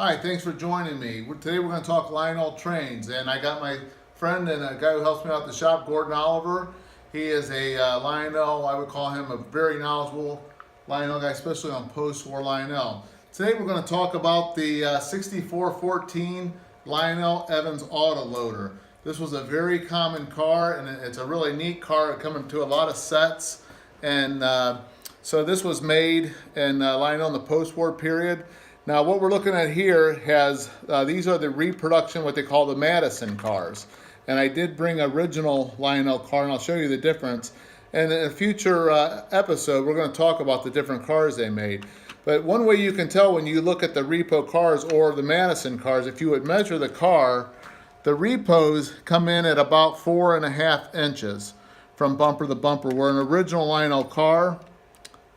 Hi, thanks for joining me. Today we're going to talk Lionel trains, and I got my friend and a guy who helps me out at the shop, Gordon Oliver. He is a Lionel, I would call him a very knowledgeable Lionel guy, especially on Postwar Lionel. Today we're going to talk about the 6414 Lionel Evans autoloader. This was a very common car, and it's a really neat car. It comes to a lot of sets, and so this was made in Lionel in the post-war period. Now what we're looking at here has, these are the reproduction, what they call the Madison cars. And I did bring original Lionel car, and I'll show you the difference. And in a future episode, we're going to talk about the different cars they made. But one way you can tell when you look at the repo cars or the Madison cars, if you would measure the car, the repos come in at about 4.5 inches from bumper to bumper, where an original Lionel car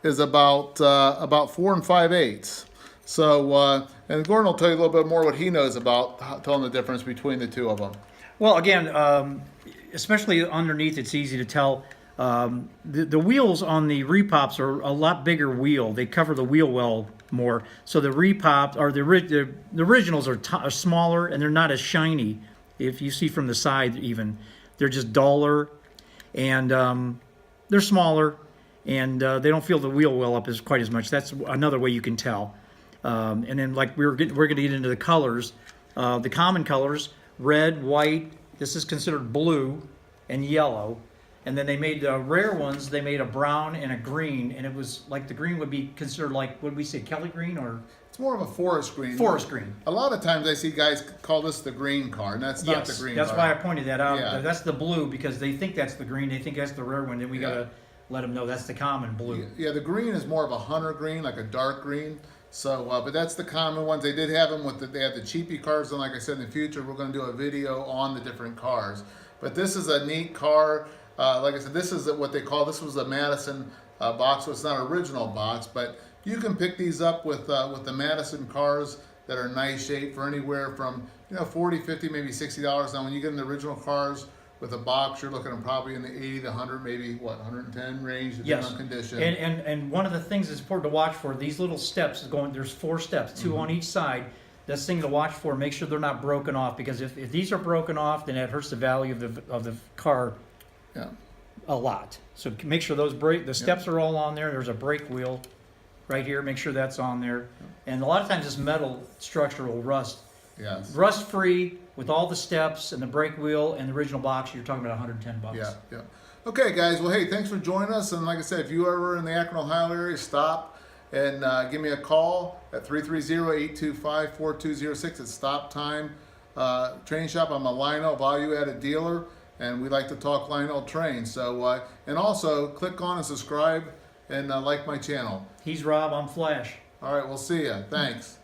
is about 4 5/8. So, and Gordon will tell you a little bit more what he knows about telling the difference between the two of them. Well, again, especially underneath, it's easy to tell. The wheels on the repops are a lot bigger wheel. They cover the wheel well more. So the repops, or the originals are smaller, and they're not as shiny. If you see from the side even, they're just duller, and they're smaller, and they don't feel the wheel well up quite as much. That's another way you can tell. And then, like we're going to get into the colors, the common colors: red, white. This is considered blue, and yellow. And then they made the rare ones. They made a brown and a green, and it was like the green would be considered like, what did we say, Kelly green, or it's more of a forest green. Forest green. A lot of times I see guys call this the green car, and that's not the green car. That's why I pointed that out. Yeah. That's the blue, because they think that's the green. They think that's the rare one. Then we gotta let them know that's the common blue. Yeah, the green is more of a hunter green, like a dark green. So, but that's the common ones. They did have them with they have the cheapy cars, and like I said, in the future we're going to do a video on the different cars. But this is a neat car. Like I said, this is what they call, this was a Madison box, so it's not an original box, but you can pick these up with the Madison cars that are nice shape for anywhere from, you know, $40, $50, maybe $60. Now when you get in the original cars with a box, you're looking at probably in the 80 to 100, maybe what, 110 range, depending on condition. And one of the things that's important to watch for, these little steps is there's 4 steps, 2 on each side. That's the thing to watch for. Make sure they're not broken off, because if these are broken off, then it hurts the value of the car. Yeah. A lot. So make sure the steps are all on there. There's a brake wheel right here. Make sure that's on there. And a lot of times this metal structure will rust. Yes. Rust free with all the steps and the brake wheel and the original box. You're talking about $110. Yeah, yeah. Okay, guys. Well, hey, thanks for joining us. And like I said, if you ever in the Akron, Ohio area, stop and give me a call at 330-825-4206. It's Stop Time Train Shop. I'm a Lionel value-added dealer, and we like to talk Lionel trains. So, and also click on and subscribe and like my channel. He's Rob, I'm Flash. All right, we'll see ya. Thanks.